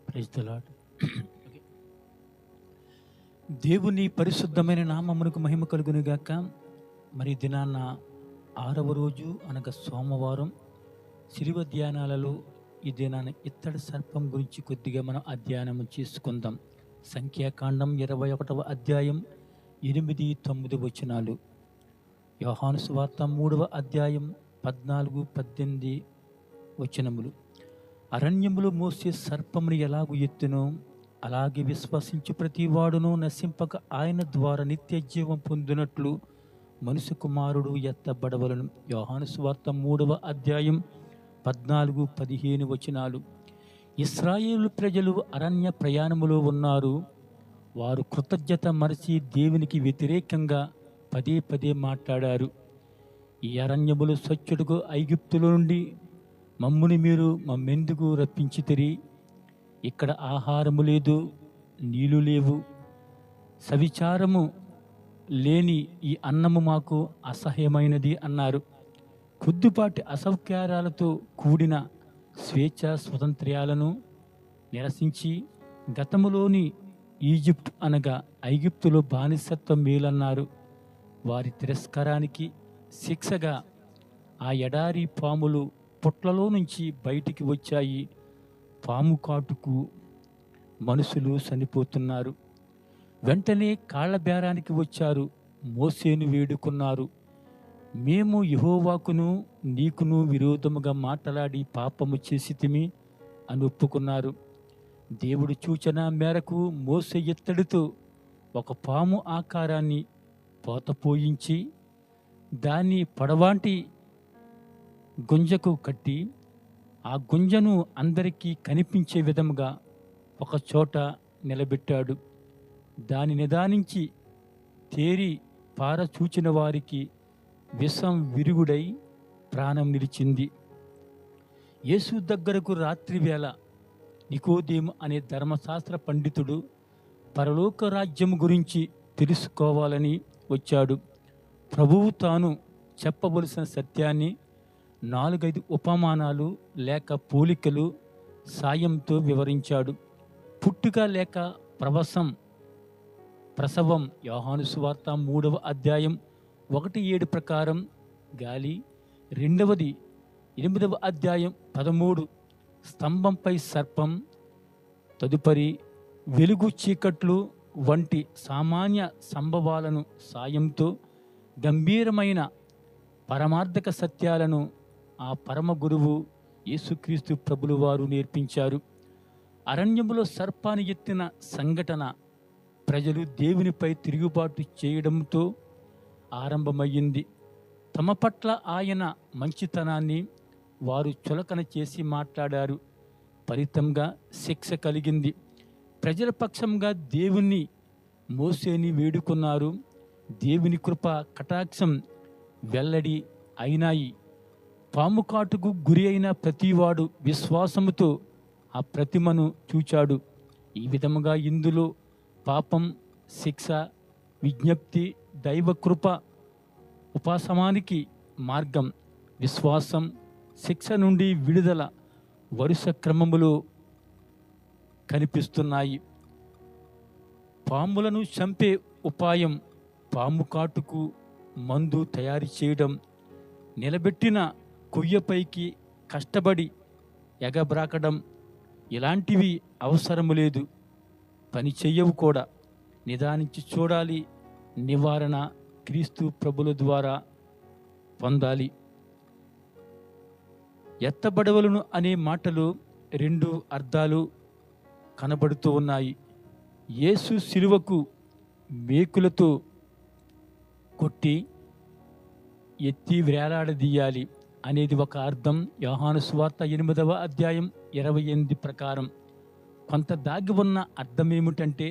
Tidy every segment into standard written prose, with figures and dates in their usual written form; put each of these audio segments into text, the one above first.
Praise the lord. దేవుని పరిశుద్ధమైన నామమునకు మహిమ కలుగును గాక. మరి దినాన్న 6వ రోజు అనగా సోమవారం శిలువ ధ్యానాలలో ఈ దినాన ఇత్తడి సర్పం గురించి కొద్దిగా మనం అధ్యయనం చేసుకుందాం. సంఖ్యాకాండం 21వ అధ్యాయం 8, 9 వచనాలు. యోహాను సువార్త 3వ అధ్యాయం 14, 18 వచనములు. అరణ్యములో మోసే సర్పమును ఎలాగు ఎత్తునో అలాగే విశ్వసించు ప్రతి వాడును నశింపక ఆయన ద్వారా నిత్య జీవం పొందినట్లు మనుష్య కుమారుడు ఎత్తబడవలను. యోహాను సువార్త 3వ అధ్యాయం 14, 15 వచనాలు. ఇశ్రాయేలు ప్రజలు అరణ్య ప్రయాణములో ఉన్నారు. వారు కృతజ్ఞత మరచి దేవునికి వ్యతిరేకంగా పదే పదే మాట్లాడారు. ఈ అరణ్యములు స్వచ్ఛుడుకు ఐగుప్తులో నుండి మమ్ముని మీరు మమ్మెందుకు రప్పించితిరి? ఇక్కడ ఆహారము లేదు, నీళ్లు లేవు, సవిచారము లేని ఈ అన్నము మాకు అసహ్యమైనది అన్నారు. కొద్దిపాటి అసౌకర్యాలతో కూడిన స్వేచ్ఛ స్వతంత్ర్యాలను నిరసించి గతములోని ఈజిప్ట్ అనగా ఐగుప్తులో బానిసత్వం మేలన్నారు. వారి తిరస్కారానికి శిక్షగా ఆ ఎడారి పాములు పుట్లలో నుంచి బయటికి వచ్చాయి. పాము కాటుకు మనుషులు చనిపోతున్నారు. వెంటనే కాళ్ళ బేరానికి వచ్చారు. మోసేను వేడుకున్నారు. మేము యెహోవాకును నీకును విరోధముగా మాట్లాడి పాపము చేసితిమి అని ఒప్పుకున్నారు. దేవుడి సూచన మేరకు మోసే ఇత్తడితో ఒక పాము ఆకారాన్ని పోతపోయించి దాన్ని పొడవాంటి గుంజకు కట్టి ఆ గుంజను అందరికీ కనిపించే విధముగా ఒక చోట నిలబెట్టాడు. దాని నిదానించి తేరి పారచూచిన వారికి విషం విరుగుడై ప్రాణం నిలిచింది. యేసు దగ్గరకు రాత్రి వేళ నికోదేము అనే ధర్మశాస్త్ర పండితుడు పరలోక రాజ్యం గురించి తెలుసుకోవాలని వచ్చాడు. ప్రభువు తాను చెప్పవలసిన సత్యాన్ని 4-5 ఉపమానాలు లేక పోలికలు సాయంతో వివరించాడు. పుట్టుక లేక ప్రసవం యోహాను సువార్త 3వ అధ్యాయం 1-7 ప్రకారం గాలి, 2వది 8వ అధ్యాయం 13 స్తంభంపై సర్పం, తదుపరి వెలుగు చీకట్లు వంటి సామాన్య సంభవాలను సాయంతో గంభీరమైన పరమార్థక సత్యాలను ఆ పరమ గురువు యేసుక్రీస్తు ప్రభులు వారు నేర్పించారు. అరణ్యములో సర్పాన్ని ఎత్తిన సంఘటన ప్రజలు దేవునిపై తిరుగుబాటు చేయడంతో ఆరంభమయ్యింది. తమ పట్ల ఆయన మంచితనాన్ని వారు చులకన చేసి మాట్లాడారు. ఫలితంగా శిక్ష కలిగింది. ప్రజల పక్షంగా దేవుణ్ణి మోసేని వేడుకున్నారు. దేవుని కృప కటాక్షం వెల్లడి అయినాయి. పాము కాటుకు గురి అయిన ప్రతివాడు విశ్వాసముతో ఆ ప్రతిమను చూచాడు. ఈ విధముగా ఇందులో పాపం, శిక్ష, విజ్ఞప్తి, దైవకృప, ఉపశమానికి మార్గం, విశ్వాసం, శిక్ష నుండి విడుదల వరుస క్రమములో కనిపిస్తున్నాయి. పాములను చంపే ఉపాయం, పాము కాటుకు మందు తయారు చేయడం, నిలబెట్టిన కొయ్యపైకి కష్టపడి ఎగబ్రాకడం ఇలాంటివి అవసరము లేదు. పని చెయ్యవు కూడా. నిదానించి చూడాలి. నివారణ క్రీస్తు ప్రభుల ద్వారా పొందాలి. ఎత్తబడవలను అనే మాటలు 2 అర్థాలు కనబడుతూ ఉన్నాయి. యేసు శిలువకు మేకులతో కొట్టి ఎత్తి వేలాడదీయాలి అనేది ఒక అర్థం. యోహాను సువార్త 8వ అధ్యాయం 28 ప్రకారం. కొంత దాగి ఉన్న అర్థం ఏమిటంటే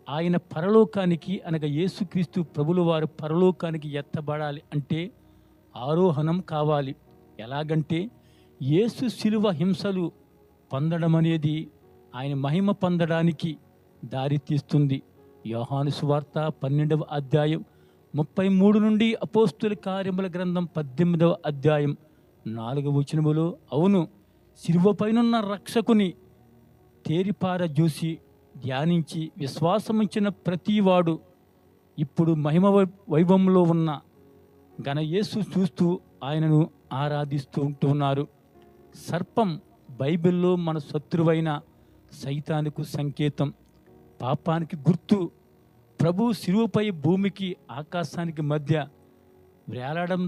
ఆయన పరలోకానికి అనగా యేసుక్రీస్తు ప్రభుల వారు పరలోకానికి ఎత్తబడాలి అంటే ఆరోహణం కావాలి. ఎలాగంటే యేసు శిలువ హింసలు పొందడం అనేది ఆయన మహిమ పొందడానికి దారి తీస్తుంది. యోహాను సువార్త 12వ అధ్యాయం 33 నుండి అపోస్తుల కార్యముల గ్రంథం 18వ అధ్యాయం 4వ వచనములో అవును, శిలువపైనున్న రక్షకుని తేరిపార చూసి ధ్యానించి విశ్వాసముంచిన ప్రతివాడు ఇప్పుడు మహిమ వైభవంలో ఉన్న ఘన యేసు చూస్తూ ఆయనను ఆరాధిస్తూ ఉంటున్నారు. సర్పం బైబిల్లో మన శత్రువైన సైతానుకు సంకేతం, పాపానికి గుర్తు. ప్రభు శిలువపై భూమికి ఆకాశానికి మధ్య వేలాడడం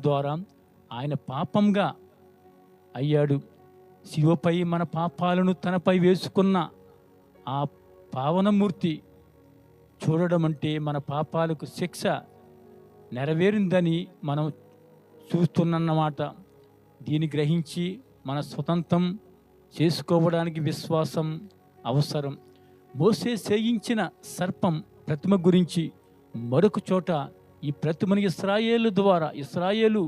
ద్వారా ఆయన పాపంగా అయ్యాడు. శిలువపై మన పాపాలను తనపై వేసుకున్న ఆ పావనమూర్తి చూడడం అంటే మన పాపాలకు శిక్ష నెరవేరిందని మనం చూస్తున్నమాట. దీన్ని గ్రహించి మన స్వతంత్రం చేసుకోవడానికి విశ్వాసం అవసరం. మోసే సేయించిన సర్పం ప్రతిమ గురించి మరొక చోట ఈ ప్రతిమను ఇశ్రాయేలు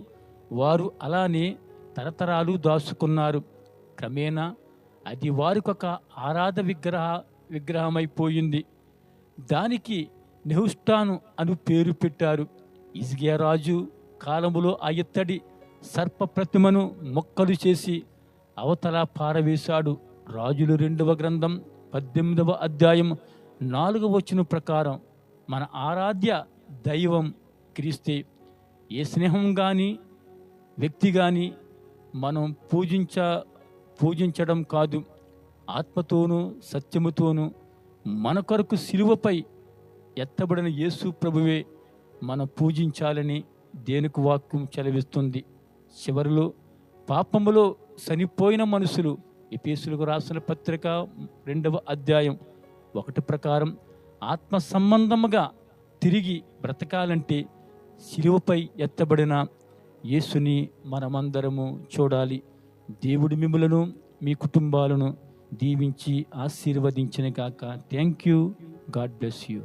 వారు అలానే తరతరాలు దాచుకున్నారు. క్రమేణా అది వారికొక విగ్రహమైపోయింది. దానికి నెహుష్టాను అని పేరు పెట్టారు. హిజ్కియా రాజు కాలములో ఆ ఇత్తడి సర్ప ప్రతిమను మొక్కలు చేసి అవతల పారవేశాడు. రాజులు 2వ గ్రంథం 18వ అధ్యాయం 4వ వచనం ప్రకారం మన ఆరాధ్య దైవం క్రీస్తే. ఏ స్నేహం కానీ వ్యక్తి కానీ మనం పూజించడం కాదు, ఆత్మతోనూ సత్యముతోనూ మన కొరకు శిలువపై ఎత్తబడిన యేసు ప్రభువే మనం పూజించాలని దేనికి వాక్యం చెలవిస్తుంది. చివరిలో పాపములో చనిపోయిన మనుషులు ఎఫెసీయులకు రాసిన పత్రిక 2వ అధ్యాయం 1 ప్రకారం ఆత్మ సంబంధముగా తిరిగి బ్రతకాలంటే శిలువపై ఎత్తబడిన యేసుని మనమందరము చూడాలి. దేవుడు మిమ్ములను మీ కుటుంబాలను దీవించి ఆశీర్వదించిన గాక. Thank you. God bless you.